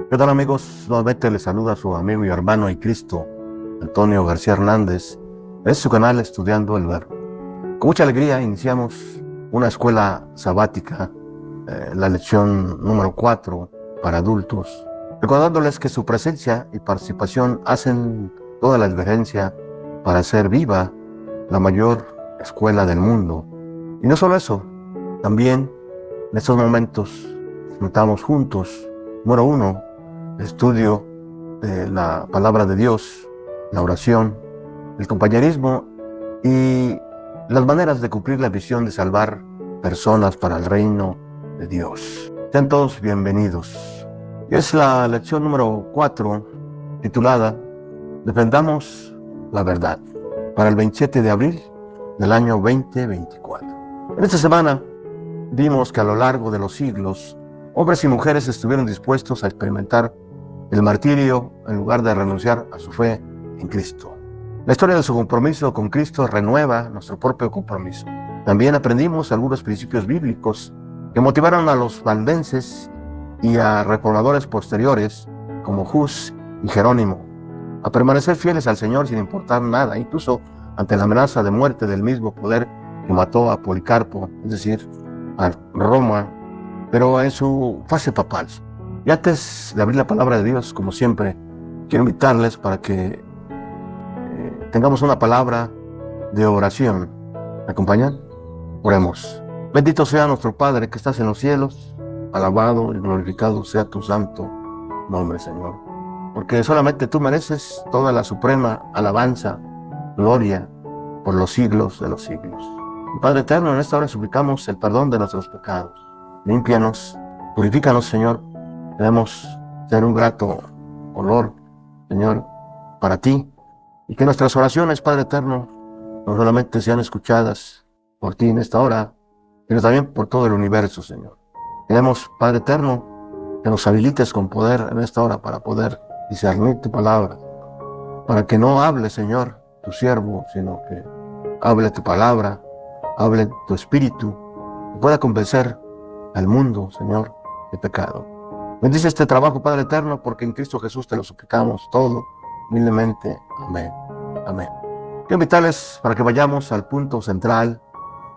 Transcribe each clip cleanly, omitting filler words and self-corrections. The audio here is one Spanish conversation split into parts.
¿Qué tal, amigos? Nuevamente les saluda a su amigo y hermano en Cristo, Antonio García Hernández. Es su canal Estudiando el Verbo. Con mucha alegría iniciamos una escuela sabática, la lección número 4 para adultos, recordándoles que su presencia y participación hacen toda la diferencia para hacer viva la mayor escuela del mundo. Y no solo eso, también en estos momentos disfrutamos juntos, número 1, el estudio de la palabra de Dios, la oración, el compañerismo y las maneras de cumplir la visión de salvar personas para el reino de Dios. Sean todos bienvenidos. Y es la lección número 4, titulada Defendamos la verdad, para el 27 de abril del año 2024. En esta semana vimos que a lo largo de los siglos, hombres y mujeres estuvieron dispuestos a experimentar el martirio en lugar de renunciar a su fe en Cristo. La historia de su compromiso con Cristo renueva nuestro propio compromiso. También aprendimos algunos principios bíblicos que motivaron a los valdenses y a reformadores posteriores como Hus y Jerónimo a permanecer fieles al Señor sin importar nada, incluso ante la amenaza de muerte del mismo poder que mató a Policarpo, es decir, a Roma, pero en su fase papal. Y antes de abrir la palabra de Dios, como siempre, quiero invitarles para que tengamos una palabra de oración. ¿Me acompañan? Oremos. Bendito sea nuestro Padre que estás en los cielos, alabado y glorificado sea tu santo nombre, Señor. Porque solamente tú mereces toda la suprema alabanza, gloria, por los siglos de los siglos. Padre eterno, en esta hora suplicamos el perdón de nuestros pecados. Límpianos, purifícanos, Señor. Queremos ser un grato olor, Señor, para ti. Y que nuestras oraciones, Padre eterno, no solamente sean escuchadas por ti en esta hora, sino también por todo el universo, Señor. Queremos, Padre eterno, que nos habilites con poder en esta hora para poder discernir tu palabra. Para que no hable, Señor, tu siervo, sino que hable tu palabra, hable tu espíritu, y pueda convencer al mundo, Señor, de pecado. Bendice este trabajo, Padre eterno, porque en Cristo Jesús te lo suplicamos todo, humildemente. Amén. Amén. Quiero invitarles para que vayamos al punto central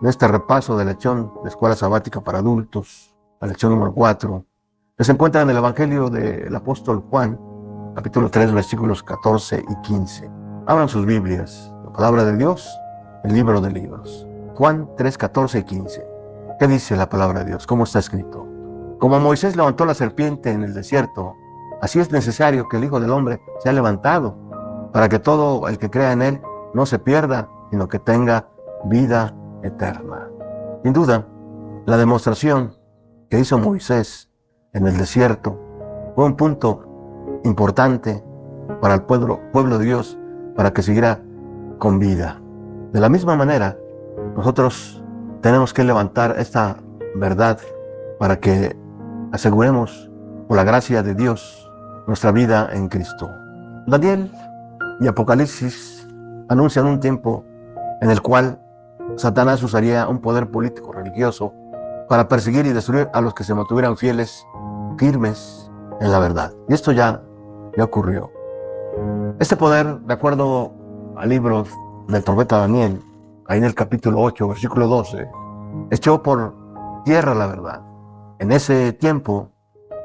de este repaso de lección de escuela sabática para adultos, la lección número 4, que se encuentra en el Evangelio del apóstol Juan, capítulo 3, versículos 14 y 15. Abran sus Biblias, la palabra de Dios, el libro de libros. Juan 3, 14 y 15. ¿Qué dice la palabra de Dios? ¿Cómo está escrito? Como Moisés levantó la serpiente en el desierto, así es necesario que el Hijo del Hombre sea levantado, para que todo el que crea en él no se pierda, sino que tenga vida eterna. Sin duda, la demostración que hizo Moisés en el desierto fue un punto importante para el pueblo de Dios, para que siguiera con vida. De la misma manera, nosotros tenemos que levantar esta verdad para que aseguremos, por la gracia de Dios, nuestra vida en Cristo. Daniel y Apocalipsis anuncian un tiempo en el cual Satanás usaría un poder político religioso para perseguir y destruir a los que se mantuvieran fieles, firmes en la verdad. Y esto ya ocurrió. Este poder, de acuerdo al libro del profeta Daniel, ahí en el capítulo 8, versículo 12, echó por tierra la verdad. En ese tiempo,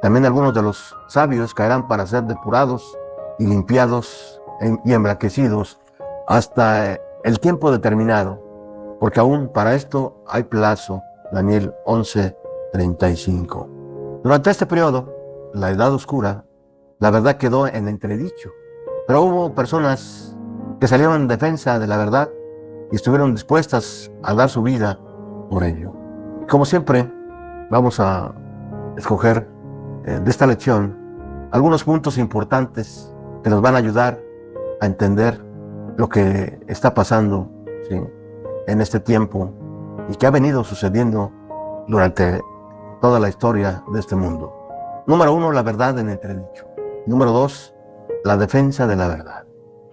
también algunos de los sabios caerán para ser depurados y limpiados y emblanquecidos hasta el tiempo determinado, porque aún para esto hay plazo. Daniel 11:35. Durante este periodo, la Edad Oscura, la verdad quedó en entredicho, pero hubo personas que salieron en defensa de la verdad y estuvieron dispuestas a dar su vida por ello. Como siempre, vamos a escoger de esta lección algunos puntos importantes que nos van a ayudar a entender lo que está pasando, ¿sí?, en este tiempo y que ha venido sucediendo durante toda la historia de este mundo. Número 1, la verdad en entredicho. Número 2, la defensa de la verdad.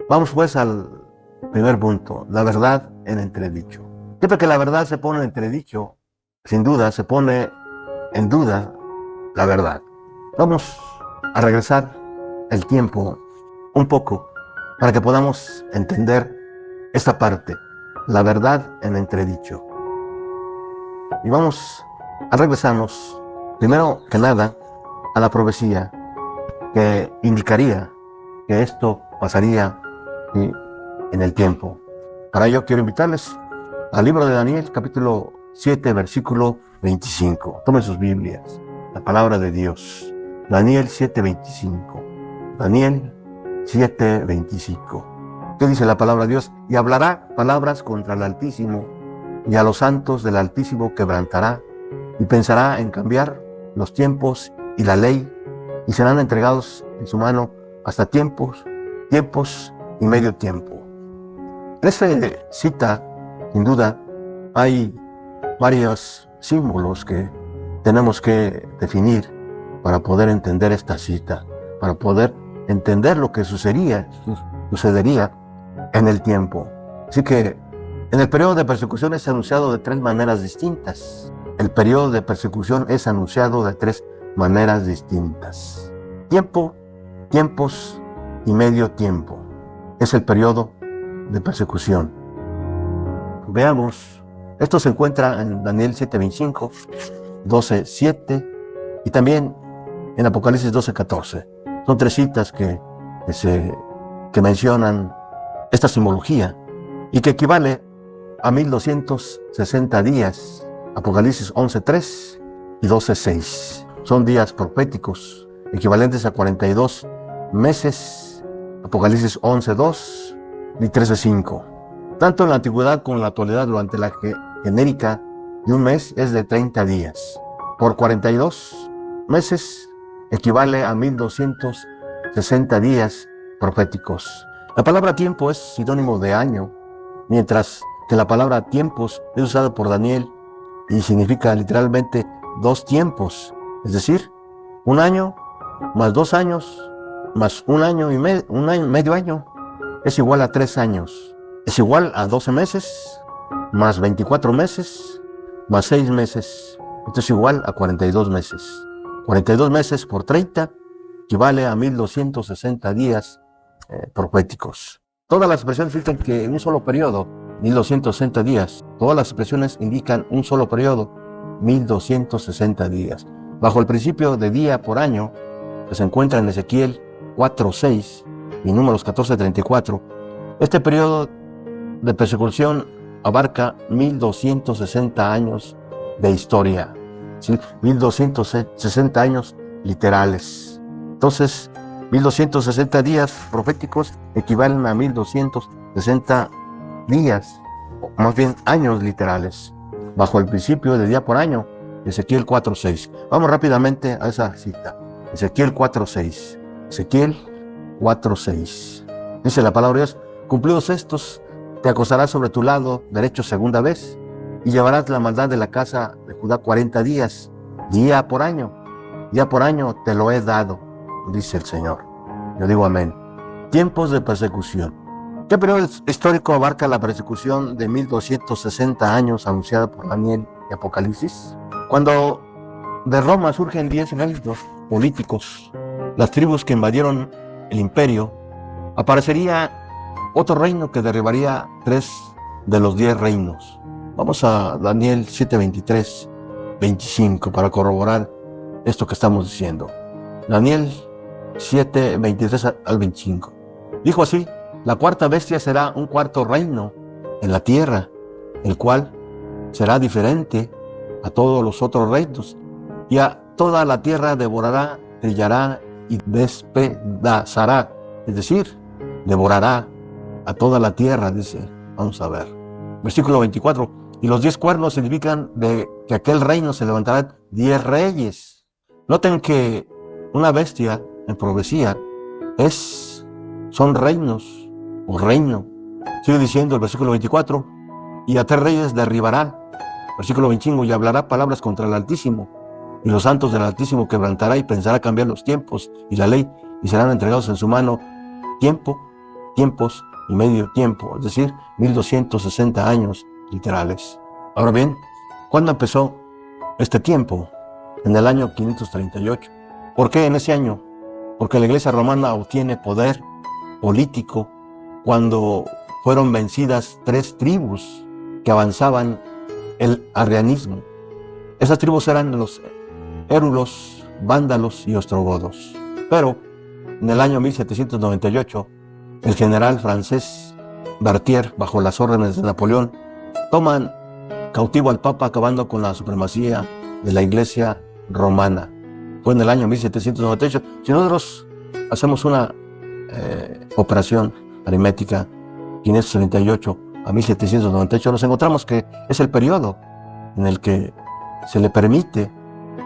Vamos pues al primer punto, la verdad en entredicho. Siempre que la verdad se pone en entredicho, sin duda se pone en duda la verdad. Vamos a regresar el tiempo un poco para que podamos entender esta parte, la verdad en entredicho. Y vamos a regresarnos, primero que nada, a la profecía que indicaría que esto pasaría en el tiempo. Para ello quiero invitarles al libro de Daniel, capítulo 7, versículo 25. Tomen sus Biblias, la palabra de Dios. Daniel 7:25. Daniel 7:25. ¿Qué dice la palabra de Dios? Y hablará palabras contra el Altísimo, y a los santos del Altísimo quebrantará, y pensará en cambiar los tiempos y la ley, y serán entregados en su mano hasta tiempos y medio tiempo. En esta cita, sin duda, hay varios símbolos que tenemos que definir para poder entender esta cita, para poder entender lo que sucedería en el tiempo. Así que en el periodo de persecución es anunciado de tres maneras distintas. El periodo de persecución es anunciado de tres maneras distintas. Tiempo, tiempos y medio tiempo. Es el periodo de persecución. Veamos, esto se encuentra en Daniel 7:25, 12:7 y también en Apocalipsis 12:14. Son tres citas que mencionan esta simbología y que equivale a 1260 días. Apocalipsis 11:3 y 12:6. Son días proféticos equivalentes a 42 meses. Apocalipsis 11:2 y 13:5. Tanto en la antigüedad como en la actualidad, durante la genérica de un mes es de 30 días. Por 42 meses equivale a 1260 días proféticos. La palabra tiempo es sinónimo de año, mientras que la palabra tiempos es usada por Daniel y significa literalmente dos tiempos, es decir, un año más 2 años más un año y medio año es igual a 3 años, es igual a 12 meses más 24 meses más 6 meses, esto es igual a 42 meses. 42 meses por 30 equivale a 1260 días proféticos. Todas las expresiones indican que en un solo periodo, 1260 días, todas las expresiones indican un solo periodo, 1260 días. Bajo el principio de día por año, que se encuentra en Ezequiel 4:6 y Números 14:34, este periodo de persecución abarca 1260 años de historia, ¿sí? 1260 años literales. Entonces, 1260 días proféticos equivalen a 1260 días, o más bien años literales, bajo el principio de día por año, Ezequiel 4:6. Vamos rápidamente a esa cita. Ezequiel 4:6. Ezequiel 4:6. Dice la palabra de Dios: cumplidos estos, te acostarás sobre tu lado derecho segunda vez, y llevarás la maldad de la casa de Judá 40 días, día por año te lo he dado, dice el Señor. Yo digo amén. Tiempos de persecución. ¿Qué periodo histórico abarca la persecución de 1260 años anunciada por Daniel y Apocalipsis? Cuando de Roma surgen 10 reinos políticos, las tribus que invadieron el imperio, aparecería otro reino que derribaría 3 de los 10 reinos. Vamos a Daniel 7:23, 25 para corroborar esto que estamos diciendo. Daniel 7:23 al 25. Dijo así: la cuarta bestia será un cuarto reino en la tierra, el cual será diferente a todos los otros reinos, y a toda la tierra devorará, trillará y despedazará. Es decir, devorará a toda la tierra, dice. Vamos a ver. Versículo 24. Y los 10 cuernos significan de que aquel reino se levantarán 10 reyes. Noten que una bestia en profecía son reinos o reino. Sigue diciendo el versículo 24. Y a 3 reyes derribará. Versículo 25. Y hablará palabras contra el Altísimo. Y los santos del Altísimo quebrantará y pensará cambiar los tiempos y la ley, y serán entregados en su mano tiempos y medio tiempo, es decir, 1260 años literales. Ahora bien, ¿cuándo empezó este tiempo? En el año 538. ¿Por qué en ese año? porque la Iglesia romana obtiene poder político cuando fueron vencidas 3 tribus que avanzaban el arrianismo. Esas tribus eran los érulos, vándalos y ostrogodos. Pero en el año 1798, el general francés Berthier, bajo las órdenes de Napoleón, toman cautivo al Papa, acabando con la supremacía de la Iglesia romana. Fue en el año 1798. Si nosotros hacemos una operación aritmética, 538 a 1798, nos encontramos que es el periodo en el que se le permite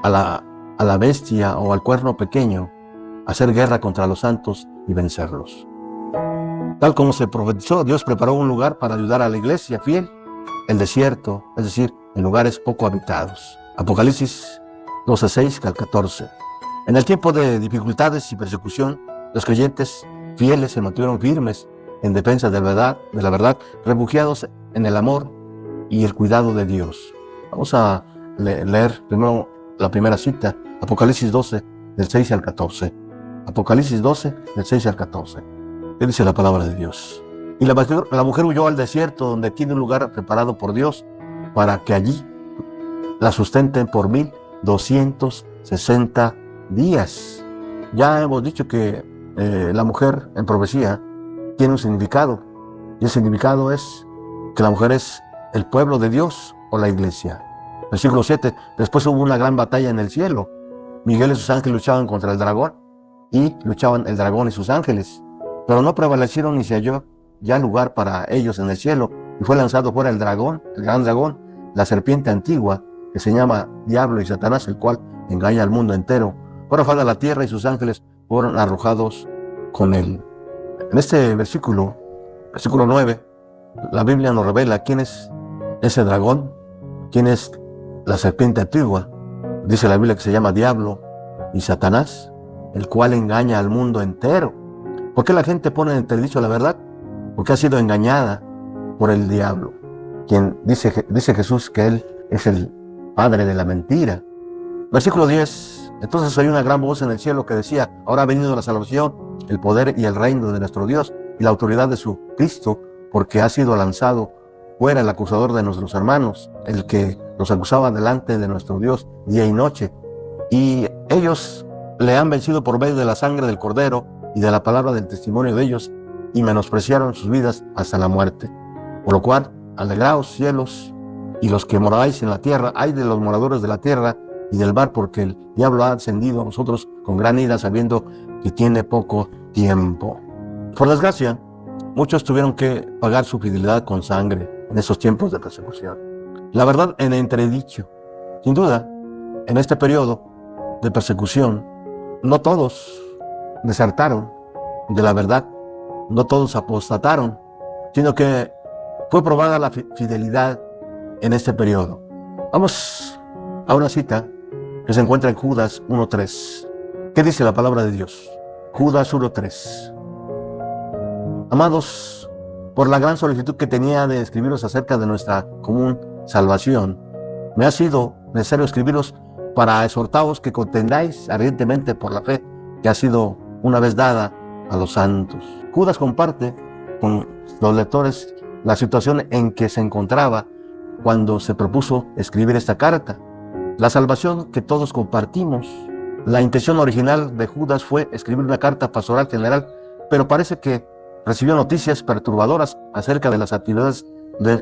a la bestia o al cuerno pequeño hacer guerra contra los santos y vencerlos. Tal como se profetizó, Dios preparó un lugar para ayudar a la iglesia fiel, el desierto, es decir, en lugares poco habitados. Apocalipsis 12:6 al 14. En el tiempo de dificultades y persecución, los creyentes fieles se mantuvieron firmes en defensa de la verdad, refugiados en el amor y el cuidado de Dios. Vamos a leer primero la primera cita, Apocalipsis 12, del 6 al 14. Apocalipsis 12, del 6 al 14. ¿Qué dice la palabra de Dios? Y la mujer huyó al desierto, donde tiene un lugar preparado por Dios, para que allí la sustenten por 1260 días. Ya hemos dicho que la mujer en profecía tiene un significado, y el significado es que la mujer es el pueblo de Dios o la iglesia. Versículo 7, después hubo una gran batalla en el cielo. Miguel y sus ángeles luchaban contra el dragón, y luchaban el dragón y sus ángeles, pero no prevalecieron ni se halló ya lugar para ellos en el cielo, y fue lanzado fuera el dragón, el gran dragón, la serpiente antigua, que se llama Diablo y Satanás, el cual engaña al mundo entero. Fue arrojada a la tierra y sus ángeles fueron arrojados con él. En este versículo 9, la Biblia nos revela quién es ese dragón, quién es la serpiente antigua. Dice la Biblia que se llama Diablo y Satanás, el cual engaña al mundo entero. ¿Por qué la gente pone en entredicho la verdad? Porque ha sido engañada por el diablo, quien dice Jesús que él es el padre de la mentira. Versículo 10, entonces oyó una gran voz en el cielo que decía, ahora ha venido la salvación, el poder y el reino de nuestro Dios y la autoridad de su Cristo, porque ha sido lanzado fuera el acusador de nuestros hermanos, el que los acusaba delante de nuestro Dios día y noche. Y ellos le han vencido por medio de la sangre del Cordero y de la palabra del testimonio de ellos, y menospreciaron sus vidas hasta la muerte. Por lo cual, alegraos cielos y los que moráis en la tierra, ay de los moradores de la tierra y del mar, porque el diablo ha ascendido a vosotros con gran ira, sabiendo que tiene poco tiempo. Por desgracia, muchos tuvieron que pagar su fidelidad con sangre en esos tiempos de persecución. La verdad en entredicho. Sin duda, en este periodo de persecución, no todos desertaron de la verdad, no todos apostataron, sino que fue probada la fidelidad en este periodo. Vamos a una cita que se encuentra en Judas 1:3. ¿Qué dice la palabra de Dios? Judas 1:3. Amados, por la gran solicitud que tenía de escribiros acerca de nuestra común salvación, me ha sido necesario escribiros para exhortaros que contendáis ardientemente por la fe que ha sido una vez dada a los santos. Judas comparte con los lectores la situación en que se encontraba cuando se propuso escribir esta carta. La salvación que todos compartimos. La intención original de Judas fue escribir una carta pastoral general, pero parece que recibió noticias perturbadoras acerca de las actividades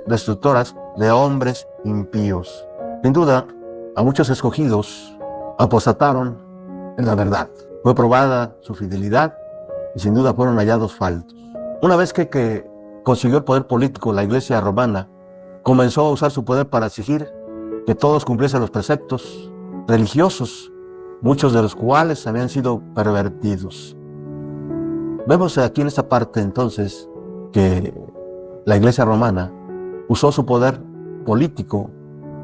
destructoras de hombres impíos. Sin duda, a muchos escogidos apostataron en la verdad. Fue probada su fidelidad y sin duda fueron hallados faltos. Una vez que consiguió el poder político, la Iglesia romana comenzó a usar su poder para exigir que todos cumpliesen los preceptos religiosos, muchos de los cuales habían sido pervertidos. Vemos aquí en esta parte entonces que la Iglesia romana usó su poder político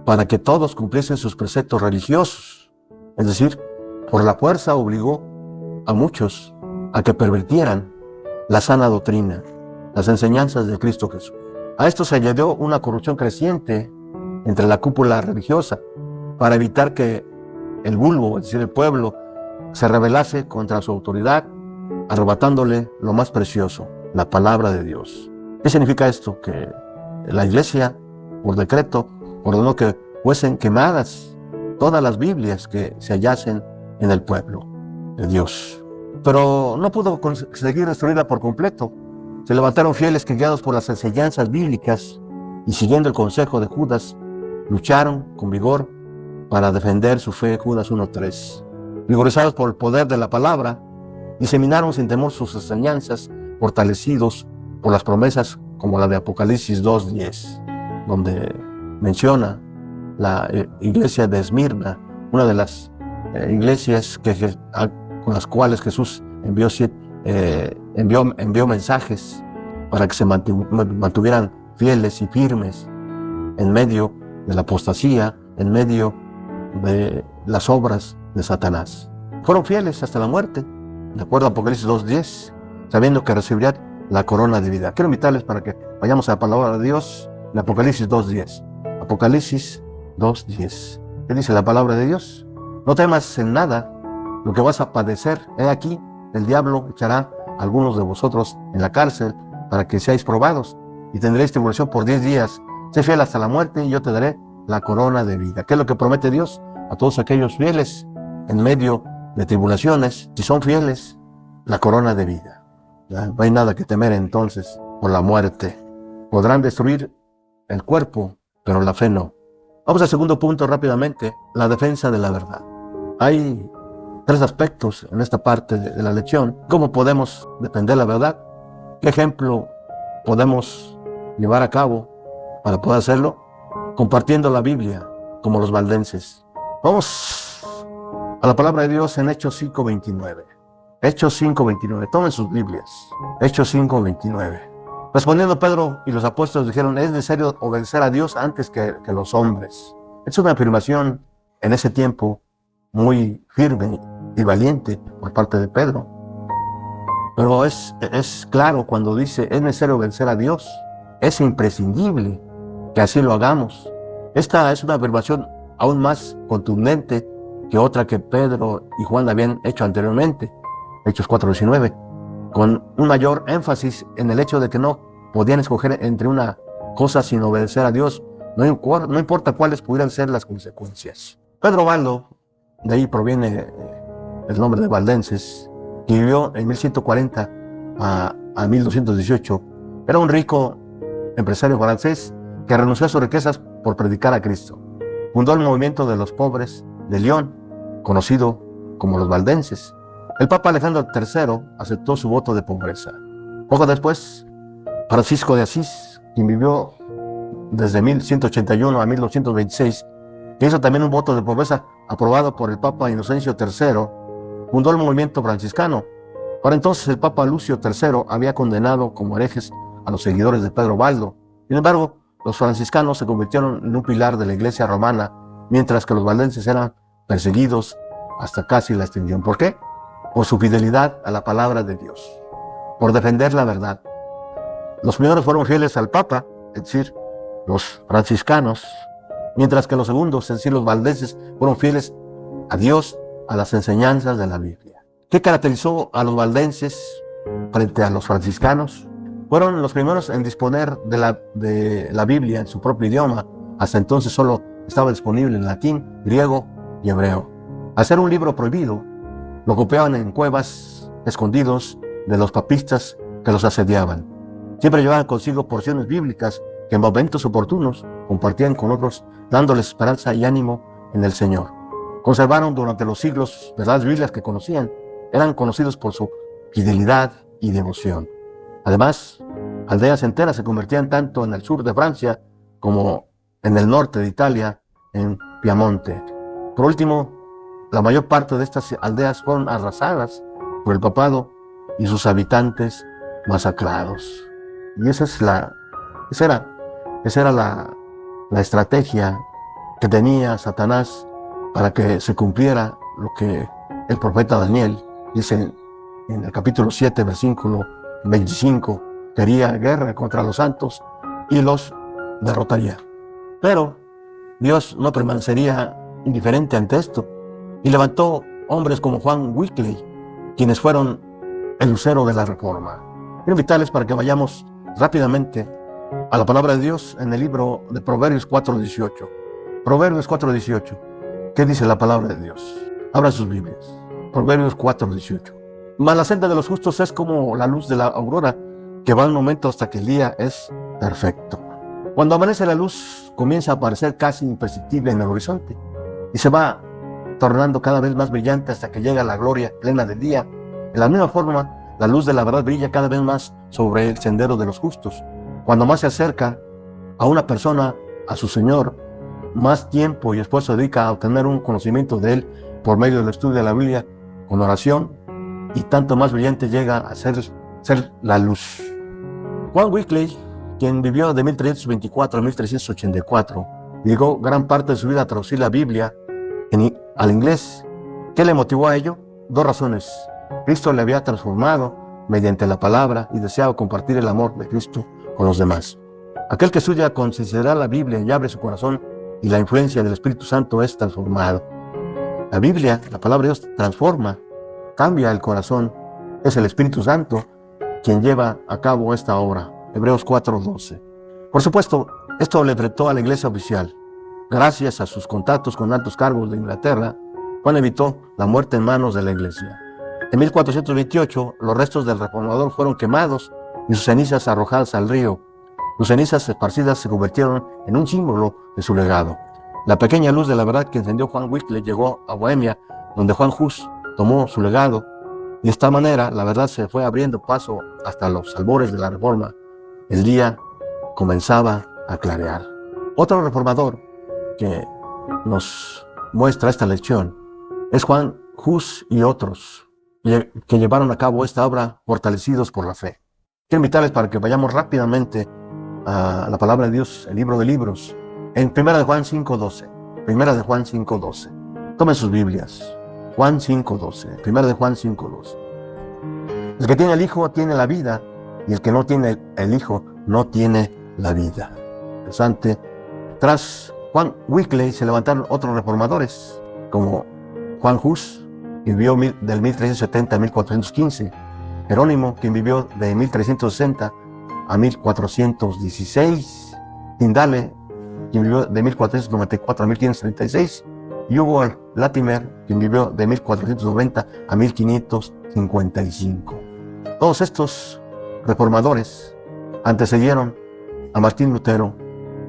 para que todos cumpliesen sus preceptos religiosos, es decir, por la fuerza obligó a muchos a que pervirtieran la sana doctrina, las enseñanzas de Cristo Jesús. A esto se añadió una corrupción creciente entre la cúpula religiosa para evitar que el vulgo, es decir, el pueblo, se rebelase contra su autoridad, arrebatándole lo más precioso, la palabra de Dios. ¿Qué significa esto? Que la iglesia, por decreto, ordenó que fuesen quemadas todas las Biblias que se hallasen en el pueblo de Dios. Pero no pudo conseguir destruirla por completo. Se levantaron fieles que, guiados por las enseñanzas bíblicas y siguiendo el consejo de Judas, lucharon con vigor para defender su fe. Judas 1:3. Vigorizados por el poder de la palabra, diseminaron sin temor sus enseñanzas, fortalecidos por las promesas como la de Apocalipsis 2:10, donde menciona la iglesia de Esmirna, una de las iglesias con las cuales Jesús envió mensajes para que se mantuvieran fieles y firmes en medio de la apostasía, en medio de las obras de Satanás. Fueron fieles hasta la muerte, de acuerdo a Apocalipsis 2:10, sabiendo que recibirían la corona de vida. Quiero invitarles para que vayamos a la palabra de Dios en Apocalipsis 2:10. Apocalipsis 2:10. ¿Qué dice la palabra de Dios? No temas en nada lo que vas a padecer. He aquí, el diablo echará a algunos de vosotros en la cárcel para que seáis probados y tendréis tribulación por 10 días. Sé fiel hasta la muerte y yo te daré la corona de vida. ¿Qué es lo que promete Dios a todos aquellos fieles en medio de tribulaciones? Si son fieles, la corona de vida. No hay nada que temer entonces por la muerte. Podrán destruir el cuerpo, pero la fe no. Vamos al segundo punto rápidamente, la defensa de la verdad. Hay 3 aspectos en esta parte de la lección. ¿Cómo podemos defender la verdad? ¿Qué ejemplo podemos llevar a cabo para poder hacerlo? Compartiendo la Biblia como los valdenses. Vamos a la palabra de Dios en Hechos 5:29. Hechos 5:29. Tomen sus Biblias. Hechos 5:29. Respondiendo Pedro y los apóstoles dijeron: es necesario obedecer a Dios antes que los hombres. Es una afirmación en ese tiempo muy firme y valiente por parte de Pedro. Pero es claro cuando dice: es necesario obedecer a Dios. Es imprescindible que así lo hagamos. Esta es una afirmación aún más contundente que otra que Pedro y Juan habían hecho anteriormente, Hechos 4:19, con un mayor énfasis en el hecho de que no podían escoger entre una cosa sin obedecer a Dios, no importa cuáles pudieran ser las consecuencias. Pedro Baldo, de ahí proviene el nombre de Valdenses, que vivió en 1140 a 1218, era un rico empresario francés que renunció a sus riquezas por predicar a Cristo. Fundó el movimiento de los pobres de Lyon, conocido como los valdenses. El Papa Alejandro III aceptó su voto de pobreza. Poco después, Francisco de Asís, quien vivió desde 1181 a 1226, que hizo también un voto de pobreza aprobado por el Papa Inocencio III, fundó el movimiento franciscano. Para entonces el Papa Lucio III había condenado como herejes a los seguidores de Pedro Baldo. Sin embargo, los franciscanos se convirtieron en un pilar de la Iglesia romana, mientras que los valdenses eran perseguidos hasta casi la extinción. ¿Por qué? Por su fidelidad a la palabra de Dios, por defender la verdad. Los primeros fueron fieles al Papa, es decir, los franciscanos, mientras que los segundos, es decir, los valdenses, fueron fieles a Dios, a las enseñanzas de la Biblia. ¿Qué caracterizó a los valdenses frente a los franciscanos? Fueron los primeros en disponer de la Biblia en su propio idioma. Hasta entonces solo estaba disponible en latín, griego y hebreo. Al ser un libro prohibido, lo copiaban en cuevas, escondidos de los papistas que los asediaban. Siempre llevaban consigo porciones bíblicas que en momentos oportunos compartían con otros, dándoles esperanza y ánimo en el Señor. Conservaron durante los siglos verdades bíblicas que conocían. Eran conocidos por su fidelidad y devoción. Además, aldeas enteras se convertían tanto en el sur de Francia como en el norte de Italia, en Piamonte. Por último, la mayor parte de estas aldeas fueron arrasadas por el papado y sus habitantes masacrados. Y esa era la estrategia que tenía Satanás para que se cumpliera lo que el profeta Daniel dice en el capítulo 7, versículo 25, quería guerra contra los santos y los derrotaría. Pero Dios no permanecería indiferente ante esto y levantó hombres como Juan Wycliffe, quienes fueron el lucero de la Reforma. Quiero invitarles para que vayamos rápidamente a la palabra de Dios en el libro de Proverbios 4:18. Proverbios 4:18. ¿Qué dice la palabra de Dios? Abran sus Biblias. Proverbios 4:18. Mas la senda de los justos es como la luz de la aurora, que va un momento hasta que el día es perfecto. Cuando amanece la luz, comienza a aparecer casi imperceptible en el horizonte y se va tornando cada vez más brillante hasta que llega la gloria plena del día. De la misma forma, la luz de la verdad brilla cada vez más sobre el sendero de los justos. Cuando más se acerca a una persona, a su Señor, más tiempo y esfuerzo dedica a obtener un conocimiento de Él por medio del estudio de la Biblia con oración, y tanto más brillante llega a ser la luz. Juan Wycliffe, quien vivió de 1324 a 1384, dedicó gran parte de su vida a traducir la Biblia al inglés. ¿Qué le motivó a ello? Dos razones. Cristo le había transformado mediante la palabra y deseaba compartir el amor de Cristo con los demás. Aquel que estudia con sinceridad la Biblia y abre su corazón y la influencia del Espíritu Santo es transformado. La Biblia, la palabra de Dios, transforma, cambia el corazón. Es el Espíritu Santo quien lleva a cabo esta obra. Hebreos 4:12. Por supuesto, esto le enfrentó a la iglesia oficial. Gracias a sus contactos con altos cargos de Inglaterra, Juan evitó la muerte en manos de la iglesia. En 1428, los restos del reformador fueron quemados y sus cenizas arrojadas al río. Sus cenizas esparcidas se convirtieron en un símbolo de su legado. La pequeña luz de la verdad que encendió Juan Wycliffe llegó a Bohemia, donde Juan Hus tomó su legado. De esta manera, la verdad se fue abriendo paso hasta los albores de la Reforma. El día comenzaba a clarear. Otro reformador que nos muestra esta lección es Juan Hus y otros que llevaron a cabo esta obra fortalecidos por la fe. Quiero invitarles para que vayamos rápidamente a la palabra de Dios, el libro de libros, en 1 de Juan 5:12. 1 de Juan 5:12. Tomen sus Biblias. Juan 5:12. 1 de Juan 5:12. El que tiene el Hijo tiene la vida, y el que no tiene el Hijo no tiene la vida. Interesante. Tras Juan Wycliffe se levantaron otros reformadores, como Juan Hus, que vivió del 1370 a 1415, Jerónimo, quien vivió de 1360 a 1416, Tyndale, quien vivió de 1494 a 1536, y Hugo Latimer, quien vivió de 1490 a 1555. Todos estos reformadores antecedieron a Martín Lutero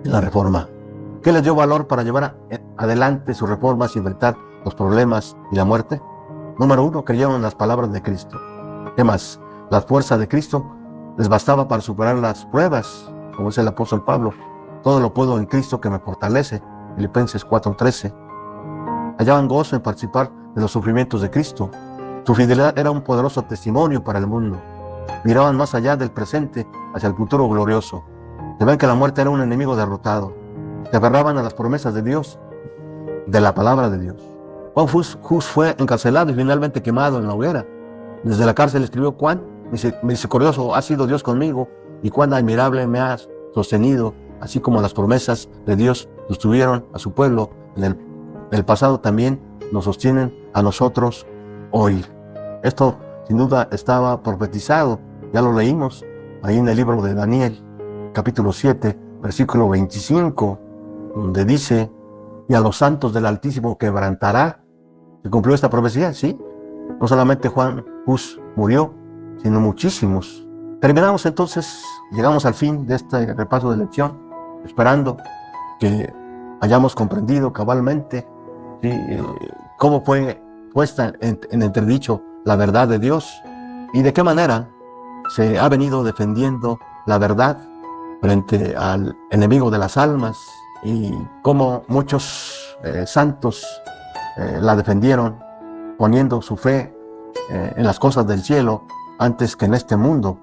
en la Reforma. ¿Qué les dio valor para llevar adelante sus reformas y enfrentar los problemas y la muerte? Número 1, creyeron en las palabras de Cristo. ¿Qué más? La fuerza de Cristo les bastaba para superar las pruebas, como dice el apóstol Pablo. Todo lo puedo en Cristo que me fortalece, Filipenses 4:13. Hallaban gozo en participar de los sufrimientos de Cristo. Su fidelidad era un poderoso testimonio para el mundo. Miraban más allá del presente hacia el futuro glorioso. Sabían que la muerte era un enemigo derrotado. Se aferraban a las promesas de Dios, de la palabra de Dios. Juan Hus fue encarcelado y finalmente quemado en la hoguera. Desde la cárcel escribió: cuán misericordioso ha sido Dios conmigo y cuán admirable me ha sostenido, así como las promesas de Dios sostuvieron a su pueblo en el pasado, también nos sostienen a nosotros hoy. Esto sin duda estaba profetizado, ya lo leímos ahí en el libro de Daniel, capítulo 7, versículo 25, donde dice: y a los santos del Altísimo quebrantará. ¿Se cumplió esta profecía? Sí. No solamente Juan Hus murió, sino muchísimos. Terminamos entonces, llegamos al fin de este repaso de lección, esperando que hayamos comprendido cabalmente, ¿sí?, cómo fue puesta en entredicho la verdad de Dios y de qué manera se ha venido defendiendo la verdad frente al enemigo de las almas, y cómo muchos santos la defendieron poniendo su fe en las cosas del cielo antes que en este mundo.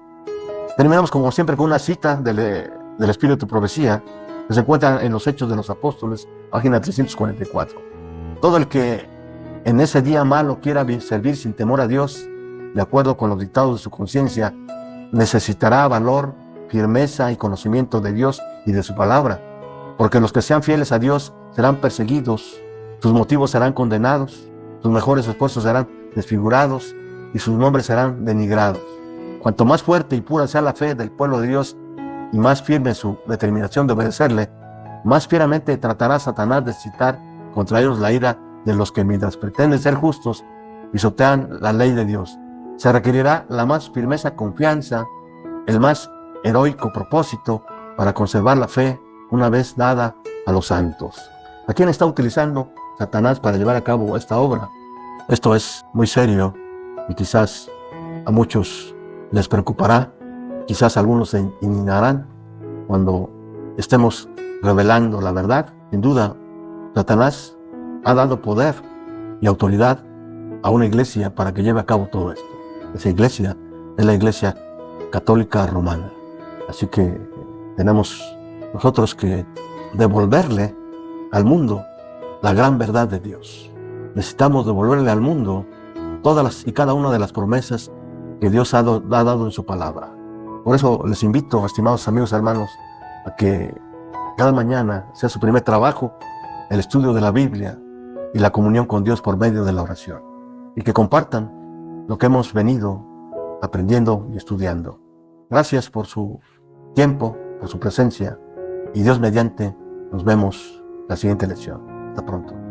Terminamos como siempre con una cita del Espíritu de Profecía que se encuentra en los Hechos de los Apóstoles, página 344. Todo el que en ese día malo quiera servir sin temor a Dios, de acuerdo con los dictados de su conciencia, necesitará valor, firmeza y conocimiento de Dios y de su palabra, porque los que sean fieles a Dios serán perseguidos, sus motivos serán condenados, sus mejores esfuerzos serán desfigurados y sus nombres serán denigrados. Cuanto más fuerte y pura sea la fe del pueblo de Dios y más firme su determinación de obedecerle, más fieramente tratará Satanás de excitar contra ellos la ira de los que, mientras pretenden ser justos, pisotean la ley de Dios. Se requerirá la más firmeza confianza, el más heroico propósito para conservar la fe una vez dada a los santos. ¿A quién está utilizando Satanás para llevar a cabo esta obra? Esto es muy serio y quizás a muchos les preocupará, quizás algunos se indignarán cuando estemos revelando la verdad. Sin duda, Satanás ha dado poder y autoridad a una iglesia para que lleve a cabo todo esto. Esa iglesia es la Iglesia Católica Romana. Así que tenemos nosotros que devolverle al mundo la gran verdad de Dios. Necesitamos devolverle al mundo todas y cada una de las promesas que Dios ha dado en su palabra. Por eso les invito, estimados amigos y hermanos, a que cada mañana sea su primer trabajo el estudio de la Biblia y la comunión con Dios por medio de la oración, y que compartan lo que hemos venido aprendiendo y estudiando. Gracias por su tiempo, por su presencia, y Dios mediante nos vemos la siguiente lección. Hasta pronto.